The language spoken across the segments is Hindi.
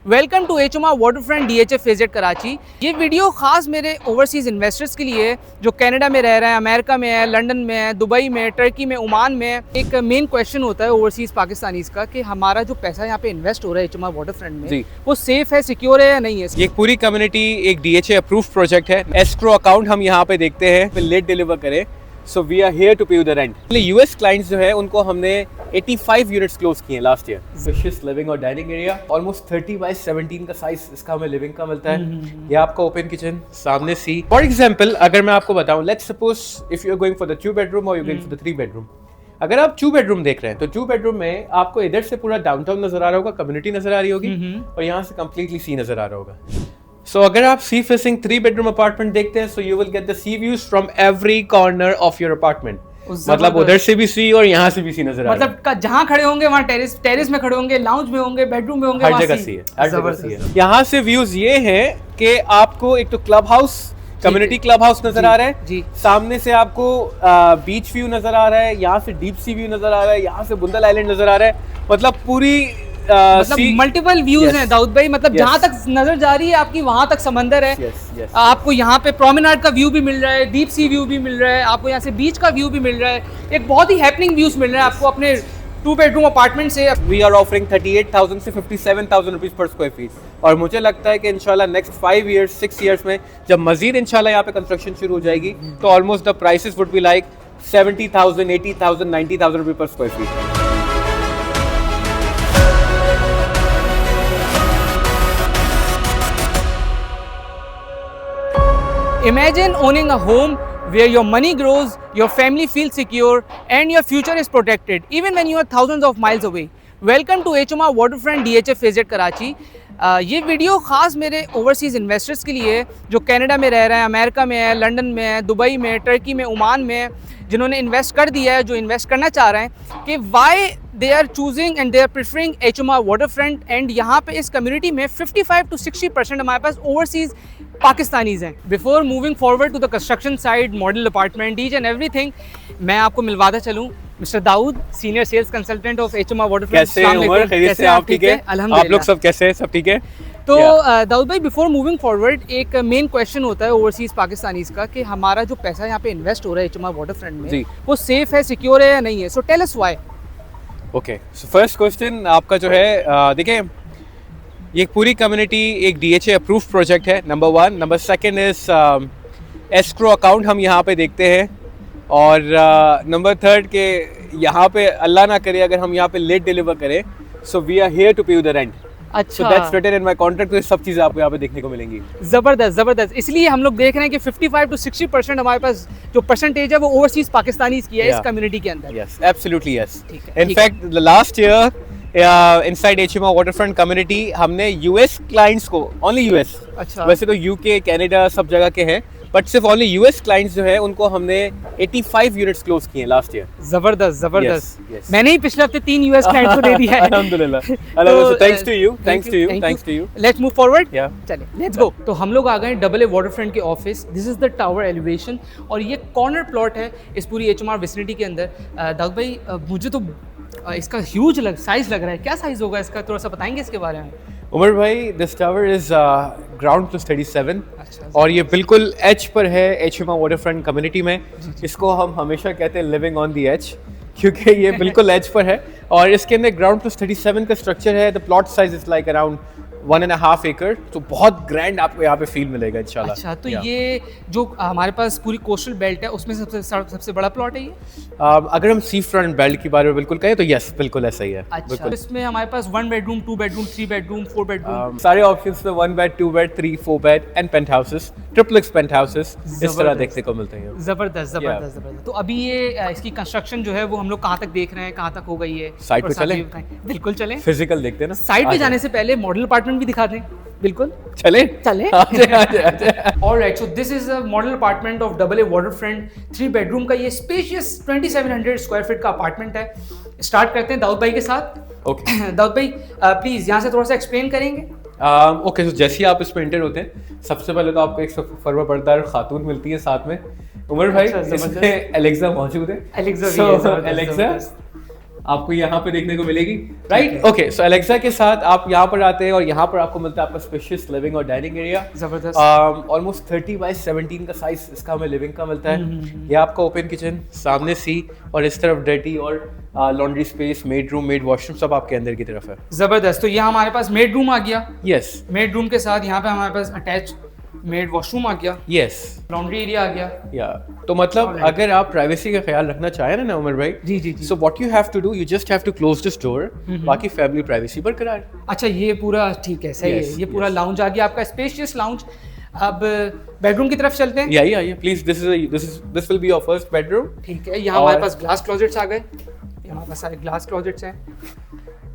Welcome to HMR waterfront DHA phase eight Karachi. ये वीडियो खास मेरे ओवरसीज़ इन्वेस्टर्स के लिए है जो कनाडा में रह रहे हैं, अमेरिका में है, लंदन में है, दुबई में, टर्की में, ओमान में। एक मेन क्वेश्चन होता है ओवरसीज़ पाकिस्तानीज़ का कि हमारा जो पैसा यहाँ पे इन्वेस्ट हो रहा है एचएमआर वाटरफ्रंट में वो सेफ है, सिक्योर है या नहीं है। ये पूरी कम्युनिटी एक डीएचए अप्रूव प्रोजेक्ट है। एस्क्रो अकाउंट हम यहाँ पे देखते हैं लेट डिलीवर करें, so we are here to pay the rent. US clients जो है उनको हमने 85 यूनिट्स क्लोज किए लास्ट ईयर। स्पेशियस लिविंग और डाइनिंग एरिया, ऑलमोस्ट 30 बाय 17 का साइज इसका हमें लिविंग का मिलता है। ये आपका ओपन किचन, सामने सी। फॉर एग्जांपल अगर मैं आपको बताऊं, let's suppose if you are going for the 2 bedroom और you going for the 3 bedroom. अगर आप 2 बेडरूम देख रहे हैं तो 2 बेडरूम में आपको इधर से पूरा डाउनटाउन नजर आ रहा होगा, कम्युनिटी नजर आ रही होगी और यहाँ से कंप्लीटली सी नजर आ रहा होगा। So अगर आप सी फेसिंग 3 बेडरूम अपार्टमेंट देखते हैं, so you will get the sea views from every corner of your apartment। मतलब उधर से भी सी और यहाँ से भी सी नजर आ रहा है। मतलब जहाँ खड़े होंगे वहाँ टेरेस में खड़े होंगे, लाउंज में होंगे, बेडरूम में होंगे, हर जगह सी है, हर जगह सी है। यहाँ से व्यूज ये हैं कि आपको एक तो club house, community club house नजर आ रहा है जी। सामने से आपको बीच व्यू नजर आ रहा है, यहाँ से डीप सी व्यू नजर आ रहा है, यहाँ से बुंदल आइलैंड नजर आ रहा है। मतलब पूरी मतलब मल्टीपल व्यूज हैं दाऊद भाई। मतलब जहाँ तक नजर जा रही है आपकी वहां तक समंदर है। आपको यहाँ पे प्रोमेनाड का व्यू भी मिल रहा है, डीप सी व्यू भी मिल रहा है, आपको यहाँ से बीच का व्यू भी मिल रहा है। एक बहुत ही हैपनिंग व्यूज मिल रहा है आपको अपने 2 बेडरूम अपार्टमेंट से। वी आर ऑफरिंग 38,000 से 57,000 रुपीज पर स्क्वायर फीट। और मुझे लगता है कि इंशाल्लाह नेक्स्ट 5 ईयर्स 6 ईयर्स में जब मजीद इंशाल्लाह यहाँ पे कंस्ट्रक्शन शुरू हो जाएगी तो almost the prices would be like 70,000, 80,000, 90,000 rupees per square feet. Imagine owning a home where your money grows, your family feels secure, and your future is protected, even when you are thousands of miles away. Welcome to HMR Waterfront DHA Faizet Karachi. ये वीडियो ख़ास मेरे ओवरसीज़ इन्वेस्टर्स के लिए है जो कनाडा में रह रहे हैं, अमेरिका में है, लंदन में है, दुबई में, टर्की में, ओमान में, जिन्होंने इन्वेस्ट कर दिया है, जो इन्वेस्ट करना चाह रहे हैं कि why they are choosing and they are preferring HMR waterfront. And यहाँ पे इस कम्युनिटी में 55 to 60% हमारे पास ओवरसीज़ पाकिस्तानीज़ हैं। Before moving forward to the construction side, model apartment, each and everything, मैं आपको मिलवाता चलूँ mister Daud, senior sales consultant of HMR waterfront. कैसे उमर, खैरियत से आप ठीक है? आप लोग सब कैसे हैं? सब ठीक है? तो दाऊद भाई, बिफोर मूविंग फॉरवर्ड एक मेन क्वेश्चन होता है ओवरसीज़ पाकिस्तानीज़ का कि हमारा जो पैसा यहाँ पे इन्वेस्ट हो रहा है एचएमआर वाटरफ्रंट में वो सेफ है, सिक्योर है या नहीं है। So tell us why. Okay, so first question आपका जो है, देखिए ये पूरी कम्युनिटी एक डीएचए अप्रूव प्रोजेक्ट है, number 1। Number 2 is escrow account हम यहाँ पे देखते हैं। और नंबर 3 के यहाँ पे अल्लाह ना करे अगर हम यहाँ पे लेट डिलीवर करें, so we are here to pay the rent. अच्छा, so that's written in my contract। तो सब चीज़ें आपको यहाँ पे देखने को मिलेंगी। ज़बरदस्त। इसलिए हम लोग देख रहे हैं कि 55 to 60% हमारे पास जो परसेंटेज है वो ओवरसीज़ पाकिस्तानीज़ की है इस कम्युनिटी के अंदर। Yes, absolutely yes। In fact, the last year inside HMR Waterfront community हमने US clients को, only US, अच्छा, वैसे तो UK, कनाडा सब जगह के हैं, बट सिर्फ ओनली यूएस क्लाइंट्स जो है उनको हमने 85 यूनिट्स क्लोज किए लास्ट ईयर। जबरदस्त। मैंने ही पिछले हफ्ते 3 यूएस क्लाइंट्स को दे दिया है। अल्हम्दुलिल्लाह। Thanks to you. Let's move forward. चलिए लेट्स गो। तो हम लोग आ गए डबल ए वाटरफ्रंट के office. This is the tower elevation और ये कॉर्नर प्लॉट है इस पूरी एचएमआर विसिनिटी के अंदर। दाऊद भाई, मुझे तो इसका ह्यूज साइज लग रहा है। क्या साइज होगा इसका, थोड़ा सा बताएंगे इसके बारे में? उमर भाई, this tower is ground plus 37। अच्छा, और ये बिल्कुल एज पर है एचएमआर वाटरफ्रंट कम्युनिटी में। इसको हम हमेशा कहते हैं लिविंग ऑन द एज, क्योंकि ये बिल्कुल एज पर है। और इसके अंदर ग्राउंड प्लस 37 का स्ट्रक्चर है। The plot size is like around 1.5 एकड़। तो बहुत ग्रैंड आपको यहाँ पे फील मिलेगा इंशाल्लाह। अच्छा, तो ये जो हमारे पास पूरी कोस्टल बेल्ट है उसमें सबसे बड़ा प्लॉट है ये? अगर हम सी फ्रंट बेल्ट के बारे में बिल्कुल कहें तो यस, बिल्कुल ऐसा ही है। अच्छा, इसमें हमारे पास 1 बेडरूम, 2 बेडरूम, 3 बेडरूम, 4 बेडरूम, सारे ऑप्शंस में 1 bed, 2 bed, 3, 4 bed and penthouses, triplex penthouses इस तरह देखने को मिलते हैं। जबरदस्त। तो अभी ये इसकी कंस्ट्रक्शन जो है वो हम लोग कहाँ तक देख रहे हैं, कहाँ तक हो गई है? साइड पे चलें? बिल्कुल चलें। फिजिकल देखते हैं ना। साइड पे जाने से पहले मॉडल अपार्टमेंट भी दिखा दें। बिल्कुल चले। Alright, so this is a model apartment of double A waterfront 3 bedroom का ये स्पेशियस 2700 स्क्वायर फीट का अपार्टमेंट है। स्टार्ट करते हैं दाऊद भाई के साथ। ओके दाऊद भाई, प्लीज यहाँ से थोड़ा सा एक्सप्लेन करेंगे। ओके, तो जैसे ही आप इसमें एंटर होते हैं सबसे पहले तो आपको एक फर्वा पर्दार खातून मिलती है साथ में। उमर भाई, इसमें एलेक्सा मौजूद है। एलेक्सा आपको यहाँ पे देखने को मिलेगी, राइट? ओके, सो अलेक्सा के साथ आप यहाँ पर आते हैं और यहाँ पर आपको मिलता है आपका स्पेशियस लिविंग और डाइनिंग एरिया। जबरदस्त। ऑलमोस्ट 30x17 का साइज इसका हमें लिविंग का मिलता है। ये आपका ओपन किचन, सामने सी, और इस तरफ डर्टी और laundry space, made room, made washroom सब आपके अंदर की तरफ है। जबरदस्त। तो यहाँ हमारे पास मेड रूम आ गया। यस। मेड रूम के साथ यहाँ पे हमारे पास अटैच मेड वॉशरूम आ गया। यस। लॉन्ड्री एरिया आ गया। या तो मतलब अगर आप प्राइवेसी का ख्याल रखना चाहें ना उमर भाई, जी जी जी। So what you have to do, you just have to close this door, बाकी फैमिली प्राइवेसी बरकरार। अच्छा, ये पूरा ठीक है, सही Yes, है। ये पूरा yes. लाउंज आ गया आपका, स्पेशियस लाउंज। अब बेडरूम की तरफ चलते हैं। या please, this will be your first bedroom. ठीक है, यहाँ हमारे पास ग्लास क्लोजेट्स आ गए। ये हमारे पास सारे ग्लास क्लोजेट्स हैं।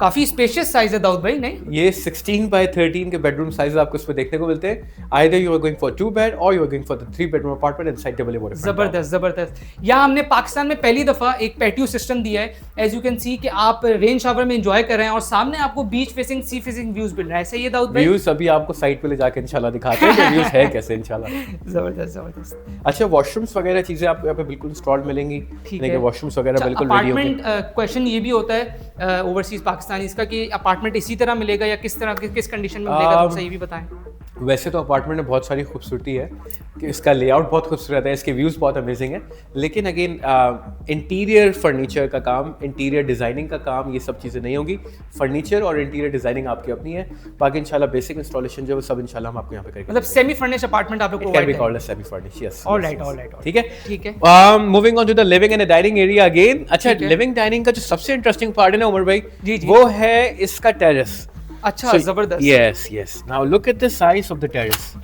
काफी स्पेशियस साइज है दाऊद भाई, नहीं? ये 16x13 के बेडरूम साइज आपको इसमें देखने को मिलते हैं। Either you are going for 2 bed और you are going for the 3 bedroom apartment inside double A. जबरदस्त जबरदस्त। यहाँ हमने पाकिस्तान में पहली दफा एक पैटियो सिस्टम दिया है। एज यू कैन सी कि आप रेन शावर में एंजॉय कर रहे हैं और सामने आपको beach facing, sea facing views मिल रहा है। सही है दाऊद भाई? व्यूज अभी आपको साइट पे ले जाके इंशाल्लाह दिखाते हैं कि व्यूज है कैसे इंशाल्लाह। जबरदस्त जबरदस्त। अच्छा, वॉशरूम्स वगैरह चीजें आपको यहाँ पे बिल्कुल इंस्टॉल्ड मिलेंगी। ठीक है। वॉशरूम्स वगैरह बिल्कुल रेडी होंगे। अपार्टमेंट क्वेश्चन ये भी होता है ओवरसीज पाकिस्तानीज का कि अपार्टमेंट इसी तरह मिलेगा या किस तरह किस कंडीशन में मिलेगा, तो सही भी बताएं। वैसे तो अपार्टमेंट में बहुत सारी खूबसूरती है कि इसका लेआउट बहुत खूबसूरत है, इसके व्यूज़ बहुत अमेजिंग है, लेकिन अगेन इंटीरियर फर्नीचर का काम, इंटीरियर डिज़ाइनिंग का काम, ये सब चीज़ें नहीं होंगी। फर्नीचर और इंटीरियर डिज़ाइनिंग आपकी अपनी है, बाकी इंशाल्लाह बेसिक इंस्टॉलेशन जो है वो सब इंशाल्लाह हम आपको यहाँ पे करेंगे। मतलब सेमी फर्निश्ड अपार्टमेंट आप लोग provide can be called semi furnished, yes. Alright. ठीक है, ठीक है। Moving on to the living and dining area again. अच्छा, ठीक है। लिविंग डाइनिंग का जो सबसे इंटरेस्टिंग पार्ट है ना उमर भाई, जी, जी। वो है इसका टेरेस। अच्छा, जबरदस्त। Yes. Now look at the size of the terrace.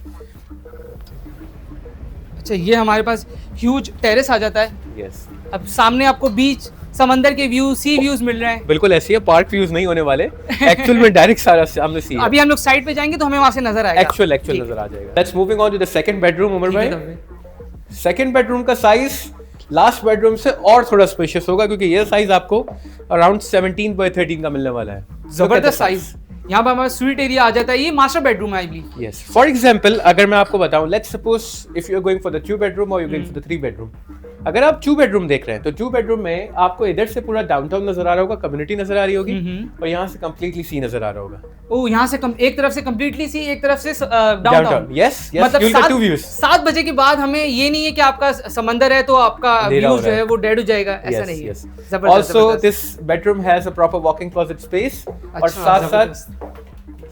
अच्छा, ये हमारे पास ह्यूज टेरेस आ जाता है। यस। अब सामने आपको बीच, समंदर के व्यू, सी व्यूज मिल रहे हैं। बिल्कुल ऐसी है, पार्क व्यूज नहीं होने वाले, एक्चुअल में डायरेक्ट सारा सामने सी है। अभी हम लोग साइड पे जाएंगे तो हमें वहां से नजर आएगा। एक्चुअल नजर आ जाएगा। Let's moving on to the second bedroom Umar भाई। सेकंड बेडरूम का साइज लास्ट बेडरूम से और थोड़ा स्पेशियस होगा क्योंकि ये साइज आपको अराउंड 17x13 का मिलने वाला है। जबरदस्त साइज। यहाँ पर हमारा स्वीट एरिया आ जाता है। ये मास्टर बेडरूम है I believe. Yes. For example अगर मैं आपको बताऊं, let's suppose if you are going for the 2 bedroom और you going for the 3 bedroom. अगर आप 2 बेडरूम देख रहे हैं तो 2 बेडरूम में आपको इधर से पूरा डाउनटाउन नजर आ रहा होगा, कम्युनिटी नजर आ रही होगी, और यहाँ से कंप्लीटली सी नजर आ रहा होगा। ओ, यहाँ से एक तरफ से कंप्लीटली सी, एक तरफ से डाउनटाउन। यस, मतलब you'll get two views. 7 बजे के बाद हमें ये नहीं है कि आपका समंदर है तो आपका व्यू जो है वो डेड हो जाएगा, ऐसा नहीं है। जबरदस्त। Also this bedroom has a proper walking closet space और साथ साथ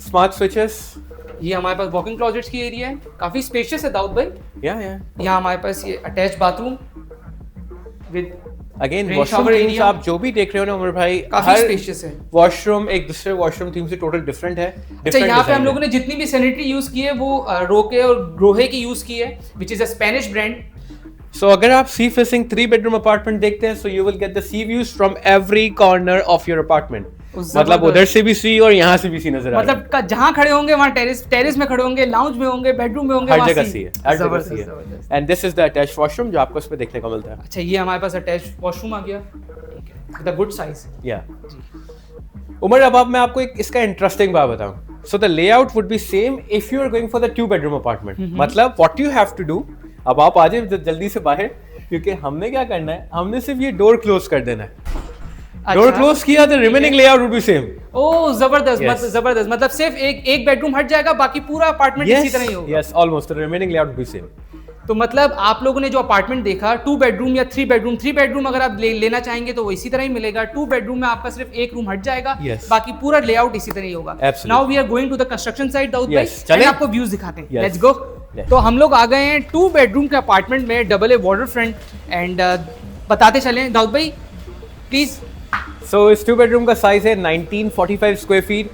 स्मार्ट स्विचेस। ये हमारे पास वॉकिंग क्लोजेट्स की एरिया है, काफी स्पेशियस है दाऊद भाई। यहाँ हमारे पास ये attach bathroom with again washroom themes आप जो भी देख रहे हो ना उमर भाई, काफी स्पेशियस है। वॉशरूम एक दूसरे वॉशरूम थीम से टोटल डिफरेंट है। अच्छा, यहाँ पे हम लोगों ने जितनी भी सैनिटरी यूज की है वो रोके और ग्रोहे की यूज की है, which is a Spanish brand. So अगर आप सी फेसिंग 3 बेडरूम अपार्टमेंट देखते हैं, so you will get the sea views from every corner of your apartment. मतलब उधर से भी सी और यहाँ से भी सी नजर आ रहा है। मतलब जहाँ खड़े होंगे वहाँ टेरेस में खड़े होंगे, लाउंज में होंगे, बेडरूम में होंगे, हर जगह सी है, हर जगह सी है। And this is the attached washroom जो आपको इसमें देखने को मिलता है। अच्छा, ये हमारे पास अटैच्ड वॉशरूम आ गया, विद अ गुड साइज। या उमर, अब मैं आपको एक इसका इंटरेस्टिंग बात बताऊं। So the layout would be same if you are going for the 2 bedroom apartment. मतलब what you have to do, अब आप आ जाए जल्दी से बाहर, क्योंकि हमने क्या करना है, हमने सिर्फ ये डोर क्लोज कर देना है। डोर क्लोज किया तो remaining layout would be same. Oh, जबरदस्त। जबरदस्त। मतलब सिर्फ एक बेडरूम हट जाएगा, बाकी पूरा अपार्टमेंट इसी तरह ही होगा। Yes, almost the remaining layout would be same. तो मतलब आप लोगों ने जो अपार्टमेंट देखा 2 बेडरूम या 3 बेडरूम अगर आप लेना चाहेंगे तो वो इसी तरह ही मिलेगा। 2 बेडरूम में आपका सिर्फ एक रूम हट जाएगा, बाकी पूरा लेआउट इसी तरह ही होगा। Now we are going to the construction site Daud भाई, चलें आपको व्यूज दिखाते हैं। Let's go. तो हम लोग आ गए हैं 2 बेडरूम के अपार्टमेंट में, double A water front, and बताते चलें दाऊद भाई प्लीज। सो इस 2 बेडरूम का साइज है 1945 स्क्वायर फीट।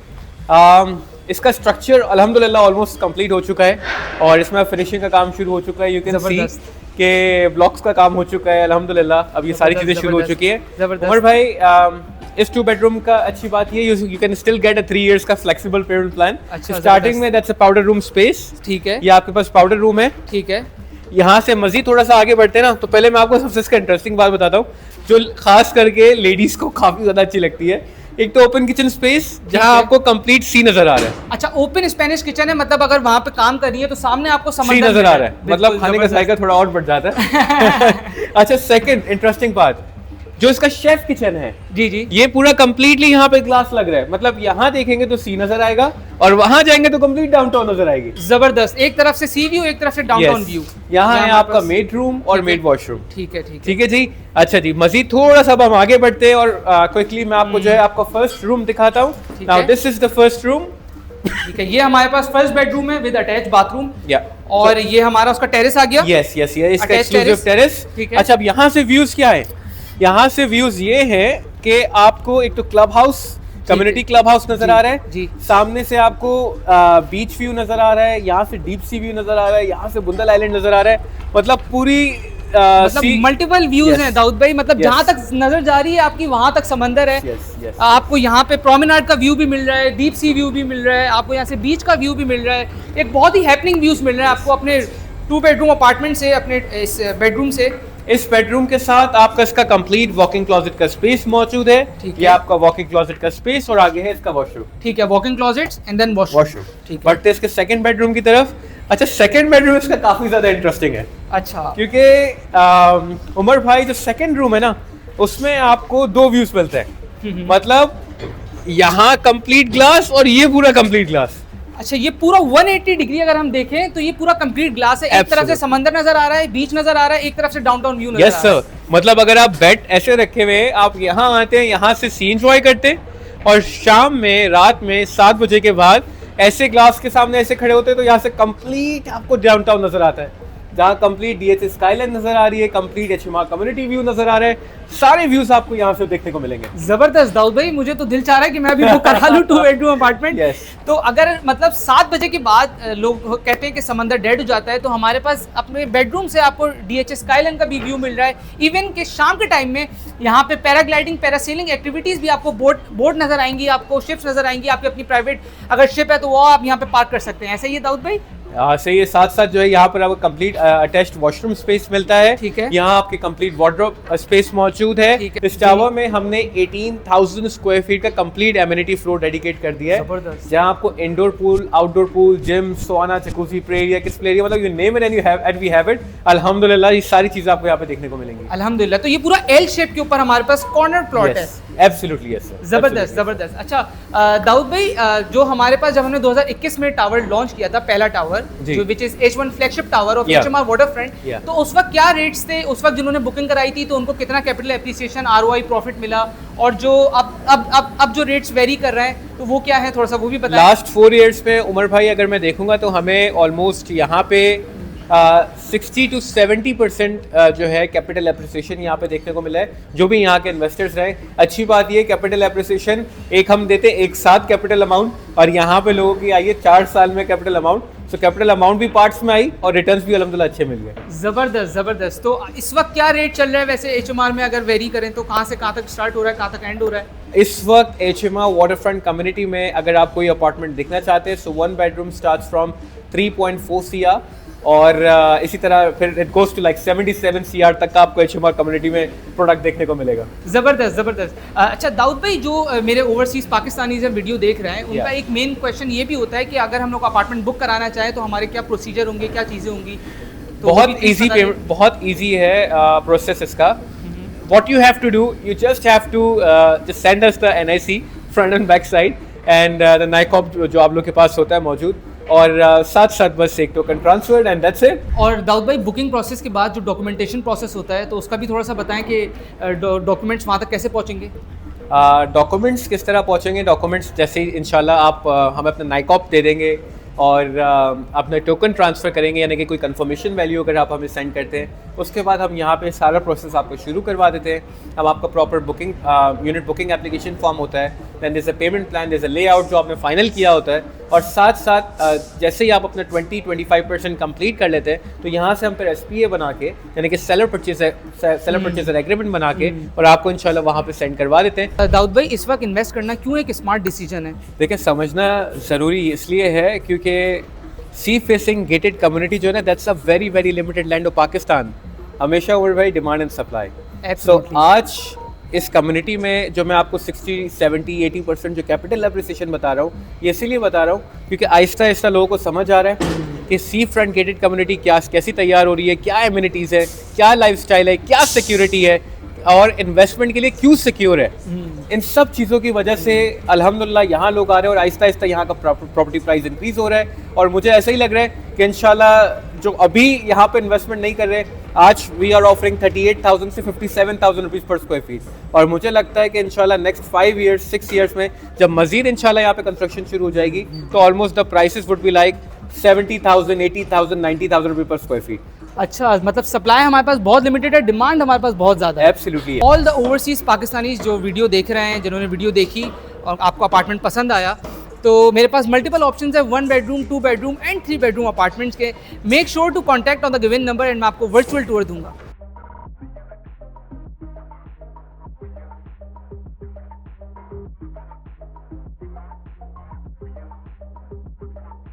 इसका स्ट्रक्चर अल्हम्दुलिल्लाह ऑलमोस्ट कंप्लीट हो चुका है और इसमें फिनिशिंग का काम शुरू हो चुका है। यू कैन सी के ब्लॉक्स का काम हो चुका है अल्हम्दुलिल्लाह, अब ये सारी चीजें शुरू हो चुकी है। उमर भाई, इस 2 बेडरूम का अच्छी बात ये you can still get a 3 years का फ्लेक्सिबल पेमेंट प्लान। स्टार्टिंग में that's a powder room space. ठीक है, ये आपके पास पाउडर रूम है। ठीक है। यहाँ से मजीद थोड़ा सा आगे बढ़ते हैं ना, तो पहले मैं आपको सबसे इसका इंटरेस्टिंग बात बताता हूँ जो खास करके लेडीज को काफी ज्यादा अच्छी लगती है। एक तो ओपन किचन स्पेस जहाँ आपको कंप्लीट सी नजर आ रहा है। अच्छा, ओपन स्पेनिश किचन है, मतलब अगर वहाँ पे काम कर रही है तो सामने आपको सी नजर आ रहा है, मतलब खाने का जायका थोड़ा और बढ़ जाता है। अच्छा, सेकंड इंटरेस्टिंग बात, जो इसका शेफ किचन है, जी जी, ये पूरा कंप्लीटली यहाँ पे ग्लास लग रहा है, मतलब यहाँ देखेंगे तो सी नजर आएगा और वहां जाएंगे तो कंप्लीट डाउनटाउन नजर आएगी। जबरदस्त, एक तरफ से सी व्यू, एक तरफ से डाउनटाउन व्यू। यहाँ है आपका मेड रूम और मेड वॉशरूम। ठीक है, ठीक है, ठीक है जी। अच्छा जी, मजीद थोड़ा सा हम आगे बढ़ते हैं और क्विकली मैं आपको जो है आपका फर्स्ट रूम दिखाता हूँ। Now this is the first room. ठीक है, ये हमारे पास फर्स्ट बेडरूम है विद अटैच बाथरूम। या और ये हमारा उसका टेरेस आ गया। यस यस ये इसका Attached एक्सक्लूसिव terrace। टेरेस। ठीक है। अच्छा, अब यहाँ से व्यूज क्या है? यहाँ से व्यूज ये है कि आपको एक तो club house, community club house नजर आ रहा है जी। सामने से आपको बीच व्यू नजर आ रहा है, यहाँ से डीप सी व्यू नजर आ रहा है, यहाँ से बुंदल आइलैंड नजर आ रहा है, मतलब पूरी मतलब मल्टीपल व्यूज Yes. हैं दाऊद भाई, मतलब Yes. जहाँ तक नजर जा रही है आपकी वहां तक समंदर है। Yes, yes. आपको यहाँ पे प्रोमेनाड का व्यू भी मिल रहा है, डीप सी व्यू भी मिल रहा है, आपको यहाँ से बीच का व्यू भी मिल रहा है, एक बहुत ही हैपनिंग व्यूज मिल रहा है आपको अपने 2 बेडरूम अपार्टमेंट से, अपने इस बेडरूम से। इस बेडरूम के साथ आपका इसका कंप्लीट वॉकिंग क्लोजेट का स्पेस मौजूद है। ठीक ये है। आपका वॉकिंग क्लोजेट का स्पेस और आगे है इसका वॉशरूम। ठीक है, walking closets and then washroom. ठीक है। बढ़ते इसके सेकंड बेडरूम की तरफ। अच्छा, सेकंड बेडरूम इसका काफी ज्यादा इंटरेस्टिंग है अच्छा, क्योंकि उमर भाई जो सेकंड रूम है ना, उसमें आपको 2 व्यूज मिलते हैं। मतलब यहाँ कंप्लीट ग्लास और ये पूरा कंप्लीट ग्लास। अच्छा, ये पूरा 180 डिग्री अगर हम देखें तो ये पूरा कंप्लीट ग्लास है। एक तरफ से Absolutely. समंदर नजर आ रहा है, बीच नजर आ रहा है, एक तरफ से डाउनटाउन व्यू नजर यस आ रहा है। सर, मतलब अगर आप बेड ऐसे रखे हुए आप यहाँ आते हैं, यहाँ से सी एंजॉय करते हैं और शाम में रात में 7 बजे के बाद ऐसे ग्लास के सामने ऐसे खड़े होते हैं तो यहाँ से कंप्लीट आपको डाउनटाउन नजर आता है, जहाँ कंप्लीट डीएच स्काईलाइन नजर आ रही है, कंप्लीट एचएमआर कम्युनिटी व्यू नजर आ रहा है, सारे व्यूज आपको यहाँ से देखने को मिलेंगे। जबरदस्त दाऊद भाई, मुझे तो दिल चाह रहा है कि मैं अभी बुक करा लूं 2 बेडरूम अपार्टमेंट। Yes. तो अगर मतलब 7 बजे के बाद लोग कहते हैं कि समंदर डेड हो जाता है, तो हमारे पास अपने बेडरूम से आपको डीएच स्काईलाइन का भी व्यू मिल रहा है। इवन कि शाम के टाइम में यहाँ पे पैराग्लाइडिंग, पैरासेलिंग एक्टिविटीज भी आपको बोट नजर आएंगी, आपको शिप्स नजर आएंगी, आपकी अपनी प्राइवेट अगर शिप है तो वो आप यहाँ पे पार्क कर सकते हैं। ऐसा ही है दाऊद भाई? सही है। साथ साथ जो है यहाँ पर आपको कंप्लीट अटैच्ड वॉशरूम स्पेस मिलता है। ठीक है। यहाँ आपके कंप्लीट वार्डरोब स्पेस मौजूद है। ठीक है। इस टावर में हमने 18,000 स्क्वायर फीट का कंप्लीट एमिनिटी फ्लोर डेडिकेट कर दिया है, जबरदस्त। जहाँ आपको indoor pool, outdoor pool, gym, sauna, jacuzzi, play area, kids play area, मतलब you name it and we have it. अल्हम्दुलिल्लाह ये सारी चीजें आपको यहाँ पे देखने को मिलेंगी। अल्हम्दुलिल्लाह। तो ये पूरा एल शेप के ऊपर हमारे पास कॉर्नर प्लॉट है। Absolutely yes sir. जबरदस्त जबरदस्त। अच्छा दाऊद भाई, जो हमारे पास जब हमने 2021 में टावर लॉन्च किया था, पहला टावर जी। जो which is H1 flagship tower of Yeah. HMR waterfront, Yeah. तो उस वक्त क्या रेट्स थे? उस वक्त जिन्होंने बुकिंग कराई थी तो उनको कितना कैपिटल एप्रिसिएशन, ROI प्रॉफिट मिला, और जो अब जो रेट्स वेरी कर रहे हैं तो वो क्या है, थोड़ा सा वो भी बताएं। लास्ट 4 इयर्स में उमर भाई अगर मैं देखूंगा तो हमें ऑलमोस्ट यहाँ पे 60 to 70% जो है कैपिटल एप्रिसिएशन यहाँ पे देखने को मिला है, जो भी यहाँ के इन्वेस्टर्स रहे। अच्छी बात ये कैपिटल एप्रिसिएशन एक हम देते एक साथ कैपिटल अमाउंट, और यहाँ पे लोगों की आई है 4 साल में कैपिटल अमाउंट। तो कैपिटल अमाउंट भी पार्ट्स में आई और रिटर्न्स भी अल्हम्दुलिल्लाह अच्छे मिल गए। जबरदस्त जबरदस्त। तो इस वक्त क्या रेट चल रहा है वैसे HMR में, अगर वेरी करें तो कहाँ से कहाँ तक स्टार्ट हो रहा है, कहाँ तक एंड हो रहा है? इस वक्त HMR वाटरफ्रंट कम्युनिटी में अगर आप कोई अपार्टमेंट देखना चाहते हैं, so 1 bedroom starts from 3.4 CR, और इसी तरह फिर it goes to like 77 CR तक का आपको HMR कम्युनिटी में प्रोडक्ट देखने को मिलेगा। जबरदस्त जबरदस्त। अच्छा दाऊद भाई, जो मेरे ओवरसीज पाकिस्तानी जब वीडियो देख रहे हैं, उनका Yeah. एक मेन क्वेश्चन ये भी होता है कि अगर हम लोग अपार्टमेंट बुक कराना चाहें तो हमारे क्या प्रोसीजर होंगे, क्या चीज़ें होंगी? तो वो भी बहुत please इजी बताइए। पेमेंट, बहुत इजी है प्रोसेस इसका। What you have to do, you just have to just send us the NIC front and back side and the NICOP जो आप लोग के पास होता है मौजूद, और साथ साथ बस एक token transfer and that's it. और दाऊद भाई, बुकिंग प्रोसेस के बाद जो डॉक्यूमेंटेशन प्रोसेस होता है तो उसका भी थोड़ा सा बताएं कि डॉक्यूमेंट्स वहाँ तक कैसे पहुँचेंगे? डॉक्यूमेंट्स किस तरह पहुंचेंगे? डॉक्यूमेंट्स जैसे ही इंशाल्लाह आप हमें अपना नाइकॉप दे देंगे और अपना टोकन ट्रांसफ़र करेंगे, यानी कि कोई कंफर्मेशन वैल्यू अगर आप हमें सेंड करते हैं, उसके बाद हम यहाँ पे सारा प्रोसेस आपको शुरू करवा देते हैं। अब आपका proper booking unit booking application form होता है, then there is a payment plan, there is a layout जो आपने फाइनल किया होता है, और साथ साथ जैसे ही आप अपना 20-25% कंप्लीट कर लेते हैं तो यहाँ से हम फिर SPA बना के, यानी कि सेलर परचेजर एग्रीमेंट बना के, और आपको इंशाल्लाह वहाँ पे सेंड करवा देते हैं। दाऊद भाई, इस वक्त इन्वेस्ट करना क्यों एक स्मार्ट डिसीजन है? देखिए, समझना ज़रूरी इसलिए है क्योंकि सी फेसिंग गेटेड कम्युनिटी जो है ना, that's a very very limited land of Pakistan. हमेशा ओवर भाई डिमांड एंड सप्लाई। सो आज इस कम्युनिटी में जो मैं आपको 60, 70, 80% जो कैपिटल एप्रिसिएशन बता रहा हूँ, ये इसीलिए बता रहा हूँ क्योंकि आहिस्ता आहिस्ता लोगों को समझ आ रहा है कि सी फ्रंट गेटेड कम्युनिटी कैसी तैयार हो रही है, क्या एमिनिटीज़ है, क्या लाइफस्टाइल है, क्या सिक्योरिटी है, और इन्वेस्टमेंट के लिए क्यों सिक्योर है, इन सब चीज़ों की वजह से अल्हम्दुलिल्लाह यहाँ लोग आ रहे हैं और आहिस्ता आहिस्ता यहाँ का प्रॉपर्टी प्राइस इंक्रीज हो रहा है। और मुझे ऐसा ही लग रहा है कि इंशाल्लाह जो अभी यहाँ पे इन्वेस्टमेंट नहीं कर रहे, आज वी आर ऑफरिंग 38,000 से 57,000 रुपीज़ पर स्क्वायर फीट, और मुझे लगता है कि इंशाल्लाह नेक्स्ट 5 ईयर्स 6 ईयर्स में जब मजीद इंशाल्लाह यहाँ पे कंस्ट्रक्शन शुरू हो जाएगी तो almost the prices would be like 70,000, 80,000, 90,000 रुपये पर स्क्वायर फीट। अच्छा, मतलब सप्लाई हमारे पास बहुत लिमिटेड है, डिमांड हमारे पास बहुत ज़्यादा है। Absolutely. All the overseas Pakistanis जो वीडियो देख रहे हैं, जिन्होंने वीडियो देखी और आपको अपार्टमेंट पसंद आया, तो मेरे पास मल्टीपल ऑप्शंस है 1 bedroom, 2 bedroom and 3 bedroom apartments के। Make sure to contact on the given number and मैं आपको वर्चुअल टूर दूंगा।